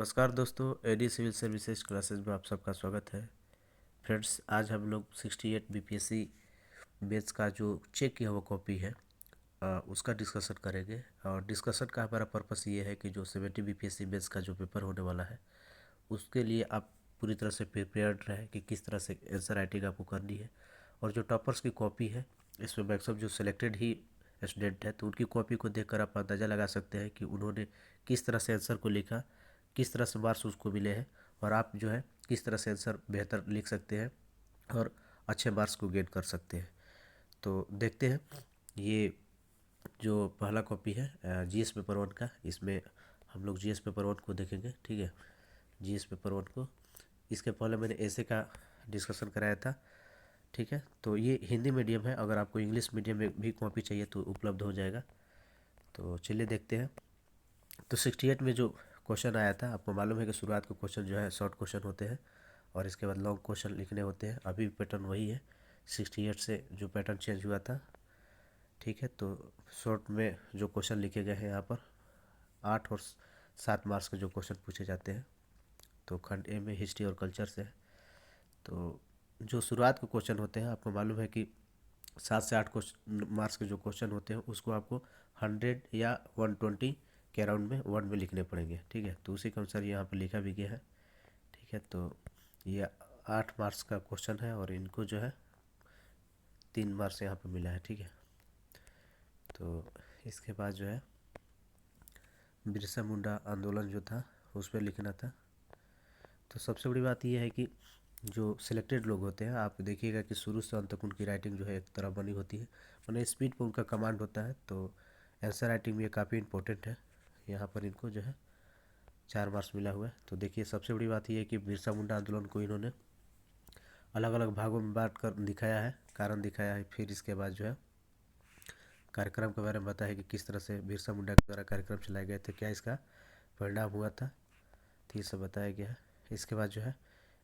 नमस्कार दोस्तों, AD civil services classes में आप सबका स्वागत है। फ्रेंड्स, आज हम लोग 68 बीपीएससी बेस का जो चेक किया हुआ कॉपी है उसका डिस्कशन करेंगे। और डिस्कशन का हमारा पर्पस ये है कि जो 70 बीपीएससी बेस का जो पेपर होने वाला है उसके लिए आप पूरी तरह से प्रिपेयर्ड रहें कि किस तरह से आंसर राइटिंग आपको करनी है। और जो टॉपर्स की कॉपी है इसमें मैक्सिमम जो सिलेक्टेड ही स्टूडेंट है तो उनकी कॉपी को देखकर आप अंदाज़ा लगा सकते हैं कि उन्होंने किस तरह से आंसर को लिखा, किस तरह से मार्क्स उसको मिले हैं और आप जो है किस तरह से आंसर बेहतर लिख सकते हैं और अच्छे मार्क्स को गेन कर सकते हैं। तो देखते हैं ये जो पहला कॉपी है जीएस पेपर वन का। इसमें हम लोग जीएस पेपर वन को देखेंगे, ठीक है। जीएस पेपर वन को इसके पहले मैंने ऐसे का डिस्कशन कराया था, ठीक है। तो ये हिंदी मीडियम है, अगर आपको इंग्लिश मीडियम में भी कॉपी चाहिए तो उपलब्ध हो जाएगा। तो चलिए देखते हैं। तो 68 में जो क्वेश्चन आया था, आपको मालूम है कि शुरुआत के क्वेश्चन जो है शॉर्ट क्वेश्चन होते हैं और इसके बाद लॉन्ग क्वेश्चन लिखने होते हैं। अभी पैटर्न वही है, 68 से जो पैटर्न चेंज हुआ था, ठीक है। तो शॉर्ट में जो क्वेश्चन लिखे गए हैं यहाँ पर 8 और 7 मार्क्स के जो क्वेश्चन पूछे जाते हैं। तो खंड ए में हिस्ट्री और कल्चर से है। तो जो शुरुआत के क्वेश्चन होते हैं, आपको मालूम है कि 7 से 8 क्वेश्चन मार्क्स के जो क्वेश्चन होते हैं उसको आपको 100 या 120 के अराउंड में वर्ड में लिखने पड़ेंगे, ठीक है। तो उसी के अनुसार यहाँ पर लिखा भी गया है, ठीक है। तो ये 8 मार्क्स का क्वेश्चन है और इनको जो है 3 मार्क्स यहाँ पर मिला है, ठीक है। तो इसके बाद जो है बिरसा मुंडा आंदोलन जो था उस पर लिखना था। तो सबसे बड़ी बात यह है कि जो सिलेक्टेड लोग होते हैं, आप देखिएगा कि शुरू से अंत तक उनकी राइटिंग जो है एक तरह बनी होती है, मैंने स्पीड पर उनका कमांड होता है। तो आंसर राइटिंग में ये काफ़ी इंपॉर्टेंट है। यहाँ पर इनको जो है 4 मार्क्स मिला हुआ है। तो देखिए, सबसे बड़ी बात यह है कि बिरसा मुंडा आंदोलन को इन्होंने अलग अलग भागों में बांट कर दिखाया है, कारण दिखाया है। फिर इसके बाद जो है कार्यक्रम के बारे में बताया है कि किस तरह से बिरसा मुंडा के द्वारा कार्यक्रम चलाए गए थे, क्या इसका परिणाम हुआ था, तो ये सब बताया गया है। इसके बाद जो है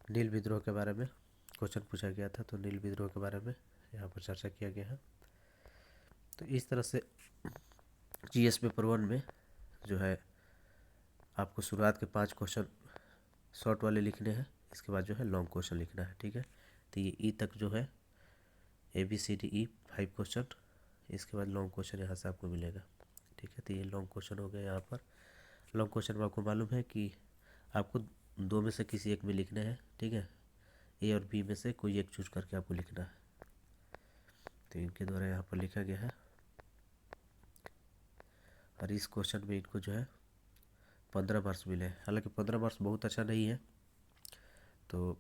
नील विद्रोह के बारे में क्वेश्चन पूछा गया था, तो नील विद्रोह के बारे में यहाँ पर चर्चा किया गया है। तो इस तरह से जीएस पेपर वन में जो है आपको शुरुआत के 5 क्वेश्चन शॉर्ट वाले लिखने हैं, इसके बाद जो है लॉन्ग क्वेश्चन लिखना है, ठीक है। तो ये ई तक जो है ABCDE 5 क्वेश्चन, इसके बाद लॉन्ग क्वेश्चन यहाँ से आपको मिलेगा, ठीक है। तो ये लॉन्ग क्वेश्चन हो गया। यहाँ पर लॉन्ग क्वेश्चन में आपको मालूम है कि आपको 2 में से किसी एक में लिखने हैं, ठीक है। ए और बी में से कोई एक चूज करके आपको लिखना है। तो इनके द्वारा यहाँ पर लिखा गया है और इस क्वेश्चन में इनको जो है 15 मार्क्स मिले हैं। हालांकि 15 मार्क्स बहुत अच्छा नहीं है, तो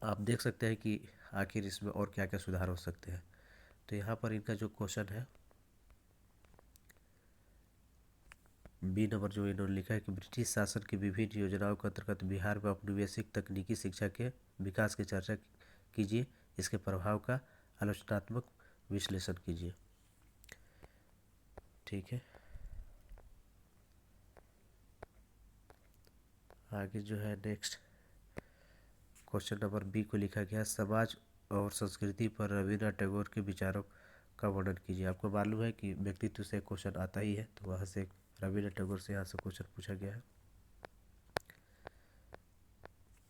आप देख सकते हैं कि आखिर इसमें और क्या क्या सुधार हो सकते हैं। तो यहाँ पर इनका जो क्वेश्चन है बी नंबर, जो इन्होंने लिखा है कि ब्रिटिश शासन की विभिन्न योजनाओं के अंतर्गत बिहार में औपनिवेशिक तकनीकी शिक्षा के विकास की चर्चा कीजिए, इसके प्रभाव का आलोचनात्मक विश्लेषण कीजिए, ठीक है। आगे जो है नेक्स्ट क्वेश्चन नंबर बी को लिखा गया समाज और संस्कृति पर रविन्द्रनाथ टैगोर के विचारों का वर्णन कीजिए। आपको मालूम है कि व्यक्तित्व से क्वेश्चन आता ही है, तो वहाँ से रविन्द्रनाथ टैगोर से यहाँ से क्वेश्चन पूछा गया है।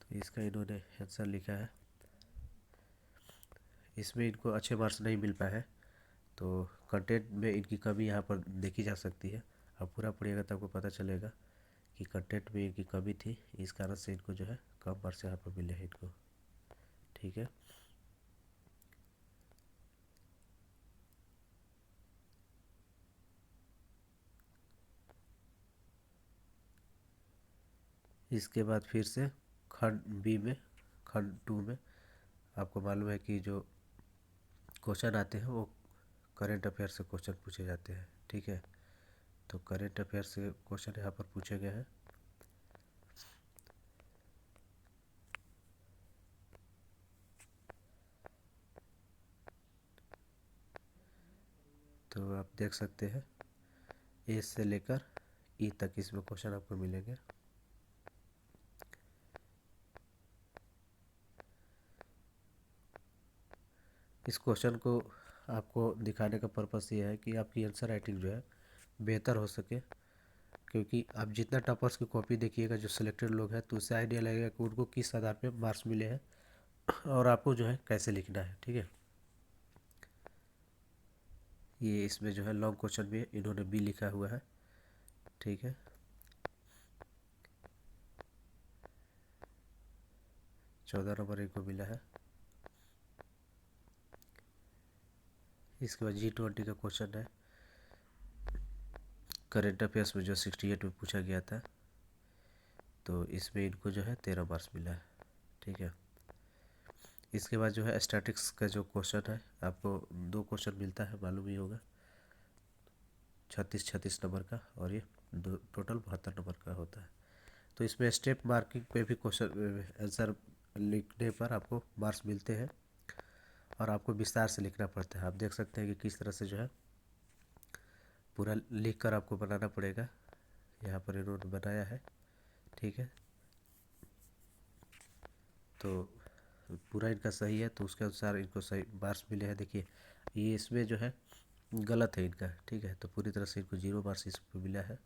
तो इसका इन्होंने आंसर लिखा है। इसमें इनको अच्छे मार्क्स नहीं मिल पाए हैं, तो कंटेंट में इनकी कमी यहाँ पर देखी जा सकती है। आप पूरा पढ़िएगा तो आपको पता चलेगा कि कंटेंट में इनकी कमी थी, इस कारण से इनको जो है कम मार्क्स यहाँ पर मिले हैं इनको, ठीक है। इसके बाद फिर से खंड बी में, खंड 2 में आपको मालूम है कि जो क्वेश्चन आते हैं वो करेंट अफेयर से क्वेश्चन पूछे जाते हैं, ठीक है। तो करेंट अफेयर से क्वेश्चन यहाँ पर पूछे गए हैं। तो आप देख सकते हैं ए से लेकर ई तक इसमें क्वेश्चन आपको मिलेंगे। इस क्वेश्चन को आपको दिखाने का पर्पस ये है कि आपकी आंसर राइटिंग जो है बेहतर हो सके क्योंकि आप जितना टॉपर्स की कॉपी देखिएगा जो सिलेक्टेड लोग हैं तो उससे आइडिया लगेगा कि उनको किस आधार पे मार्क्स मिले हैं और आपको जो है कैसे लिखना है। ठीक है, ये इसमें जो है लॉन्ग क्वेश्चन में इन्होंने बी लिखा हुआ है। ठीक है, 14 नंबर इनको मिला है। इसके बाद G20 का क्वेश्चन है, करेंट अफेयर्स में जो 68 में पूछा गया था, तो इसमें इनको जो है 13 मार्क्स मिला है। ठीक है, इसके बाद जो है स्टैटिक्स का जो क्वेश्चन है, आपको 2 क्वेश्चन मिलता है, मालूम ही होगा, 36 नंबर का, और ये टोटल 72 नंबर का होता है। तो इसमें स्टेप मार्किंग पे भी क्वेश्चन आंसर लिखने पर आपको मार्क्स मिलते हैं और आपको विस्तार से लिखना पड़ता है। आप देख सकते हैं कि किस तरह से जो है पूरा लिख कर आपको बनाना पड़ेगा। यहाँ पर इन्होंने बनाया है। ठीक है, तो पूरा इनका सही है तो उसके अनुसार इनको सही मार्क्स मिले हैं। देखिए ये इसमें जो है गलत है इनका। ठीक है, तो पूरी तरह से इनको 0 मार्क्स इस पर मिला है।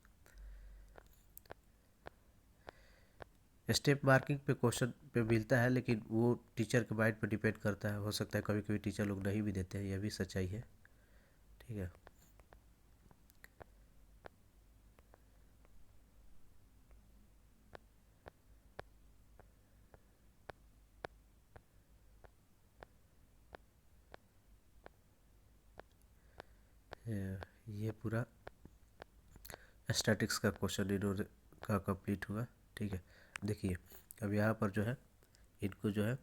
स्टेप मार्किंग पे क्वेश्चन पे मिलता है, लेकिन वो टीचर के माइंड पे डिपेंड करता है। हो सकता है कभी कभी टीचर लोग नहीं भी देते हैं, यह भी सच्चाई है। ठीक है, ये पूरा स्टैटिक्स का क्वेश्चन इन्होंने का कंप्लीट हुआ। ठीक है, देखिए अब यहाँ पर जो है इनको जो है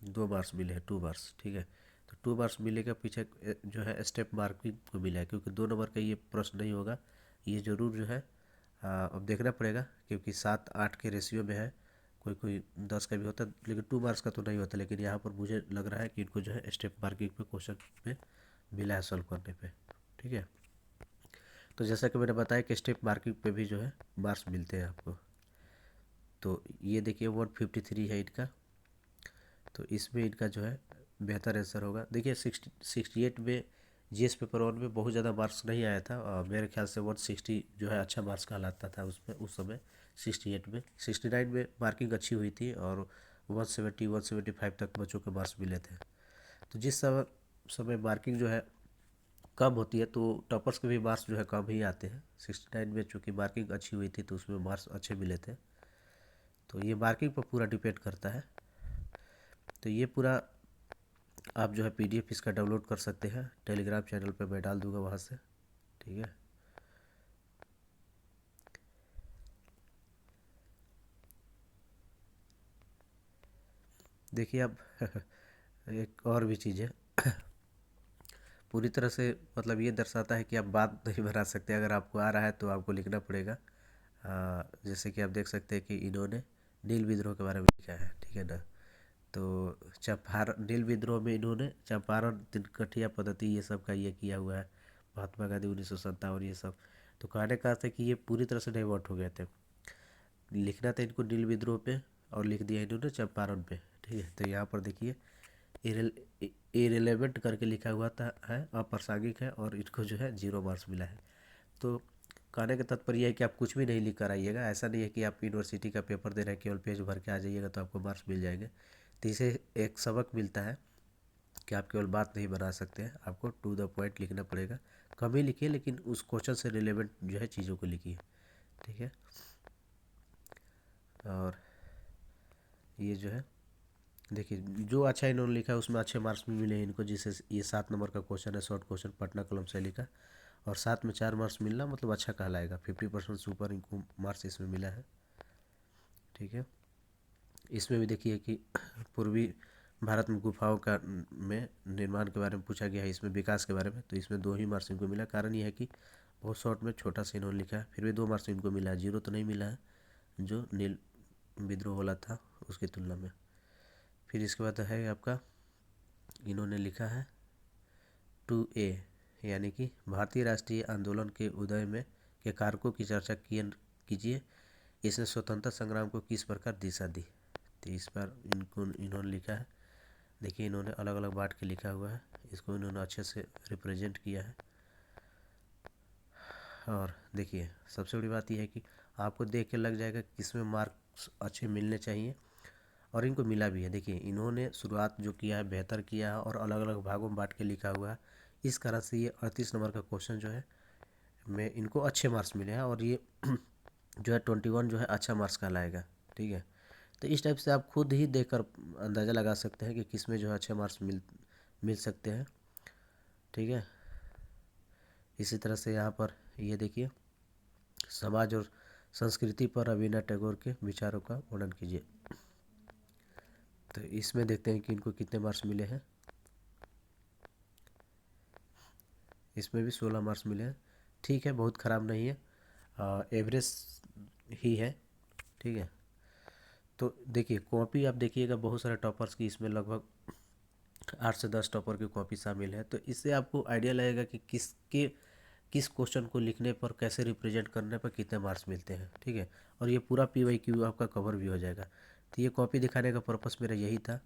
2 मार्क्स मिले हैं, 2 मार्क्स। ठीक है, तो 2 मार्क्स मिलेगा, पीछे जो है स्टेप मार्किंग को मिला है, क्योंकि 2 नंबर का ये प्रश्न नहीं होगा। ये ज़रूर जो है अब देखना पड़ेगा, क्योंकि 7-8 के रेशियो में है, कोई कोई 10 का भी होता है, लेकिन 2 मार्क्स का तो नहीं होता। लेकिन यहाँ पर मुझे लग रहा है कि इनको जो है स्टेप मार्किंग पे क्वेश्चन पे मिला है सॉल्व करने पे। ठीक है, तो जैसा कि मैंने बताया कि स्टेप मार्किंग पे भी जो है मार्क्स मिलते हैं आपको। तो ये देखिए 153 है इनका, तो इसमें इनका जो है बेहतर आंसर होगा। देखिए 68 में जीएस पेपर 1 में बहुत ज़्यादा मार्क्स नहीं आया था, और मेरे ख्याल से 160 जो है अच्छा मार्क्स कहलाता था उसमें उस समय। 68 में 69 में मार्किंग अच्छी हुई थी, और 175 तक बच्चों के मार्क्स मिले थे। तो जिस समय मार्किंग जो है कम होती है तो टॉपर्स के भी मार्क्स जो है कम ही आते हैं। 69 में चूँकि मार्किंग अच्छी हुई थी तो उसमें मार्क्स अच्छे मिले थे। तो ये मार्किंग पर पूरा डिपेंड करता है। तो ये पूरा आप जो है पीडीएफ इसका डाउनलोड कर सकते हैं, टेलीग्राम चैनल पे मैं डाल दूंगा वहाँ से। ठीक है, देखिए अब एक और भी चीज़ है, पूरी तरह से मतलब ये दर्शाता है कि आप बात नहीं बना सकते। अगर आपको आ रहा है तो आपको लिखना पड़ेगा। जैसे कि आप देख सकते हैं कि इन्होंने नील विद्रोह के बारे में लिखा है। ठीक है ना, तो चंपारण नील विद्रोह में इन्होंने चंपारण तिनकठिया पद्धति ये सब का ये किया हुआ है, महात्मा गांधी 1957 ये सब। तो कहने का अर्थ है कि ये पूरी तरह से डाइवर्ट हो गए थे। लिखना था इनको नील विद्रोह पे और लिख दिया इन्होंने चंपारण पे। ठीक है, तो यहाँ पर देखिए इरेलीवेंट करके लिखा हुआ था, है अप्रासंगिक है, और इनको जो है 0 मार्क्स मिला है। तो कहने का तात्पर्य है कि आप कुछ भी नहीं लिख कर आइएगा। ऐसा नहीं है कि आप यूनिवर्सिटी का पेपर दे रहे हैं केवल पेज भर के आ जाइएगा तो आपको मार्क्स मिल जाएंगे। तो इसे एक सबक मिलता है कि आप केवल बात नहीं बना सकते हैं, आपको टू द पॉइंट लिखना पड़ेगा। कम ही लिखिए, लेकिन उस क्वेश्चन से रिलेवेंट जो है चीज़ों को लिखिए। ठीक है, और ये जो है देखिए जो अच्छा इन्होंने लिखा है उसमें अच्छे मार्क्स भी मिले हैं इनको। जिसे ये 7 नंबर का क्वेश्चन है, शॉर्ट क्वेश्चन, पटना कलम से लिखा, और 7 में 4 मार्क्स मिलना मतलब अच्छा कहलाएगा। 50% से ऊपर इनको मार्क्स इसमें मिला है। ठीक है, इसमें भी देखिए कि पूर्वी भारत में गुफाओं का में निर्माण के बारे में पूछा गया है, इसमें विकास के बारे में। तो इसमें 2 ही मार्क्स इनको मिला। कारण यह है कि बहुत शॉर्ट में छोटा सा इन्होंने लिखा है, फिर भी 2 मार्क्स इनको मिला है। 0 तो नहीं मिला है जो नील विद्रोह वाला था उसकी तुलना में। फिर इसके बाद है आपका, इन्होंने लिखा है 2A, यानी कि भारतीय राष्ट्रीय आंदोलन के उदय में के कारकों की चर्चा कीजिए। इसने स्वतंत्रता संग्राम को किस प्रकार दिशा दी। तो इस पर इन्होंने लिखा है। देखिए इन्होंने अलग अलग बांट के लिखा हुआ है, इसको इन्होंने अच्छे से रिप्रेजेंट किया है। और देखिए सबसे बड़ी बात यह है कि आपको देख के लग जाएगा कि किसमें मार्क्स अच्छे मिलने चाहिए, और इनको मिला भी है। देखिए इन्होंने शुरुआत जो किया है बेहतर किया है और अलग अलग भागों में बांट के लिखा हुआ है। इस कारण से ये 38 नंबर का क्वेश्चन जो है में इनको अच्छे मार्क्स मिले हैं, और ये जो है 21 जो है अच्छा मार्क्स कहलाएगा। ठीक है, तो इस टाइप से आप खुद ही देखकर अंदाज़ा लगा सकते हैं कि किस में जो है अच्छे मार्क्स मिल सकते हैं। ठीक है, इसी तरह से यहाँ पर ये देखिए, समाज और संस्कृति पर रवीन्द्रनाथ टैगोर के विचारों का वर्णन कीजिए। तो इसमें देखते हैं कि इनको कितने मार्क्स मिले हैं। इसमें भी 16 मार्क्स मिले हैं। ठीक है, बहुत ख़राब नहीं है, एवरेज ही है। ठीक है, तो देखिए कॉपी आप देखिएगा बहुत सारे टॉपर्स की इसमें लगभग 8 से 10 टॉपर की कॉपी शामिल है। तो इससे आपको आइडिया लगेगा कि किस क्वेश्चन को लिखने पर, कैसे रिप्रेजेंट करने पर कितने मार्क्स मिलते हैं। ठीक है, और ये पूरा PYQ आपका कवर भी हो जाएगा। तो ये कॉपी दिखाने का पर्पस मेरा यही था,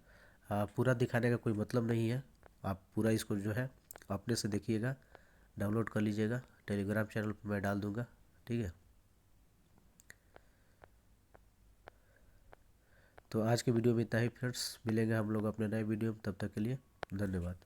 पूरा दिखाने का कोई मतलब नहीं है। आप पूरा इसको जो है अपने से देखिएगा, डाउनलोड कर लीजिएगा, टेलीग्राम चैनल पर मैं डाल दूँगा। ठीक है, तो आज के वीडियो में इतना ही फ्रेंड्स, मिलेंगे हम लोग अपने नए वीडियो में, तब तक के लिए धन्यवाद।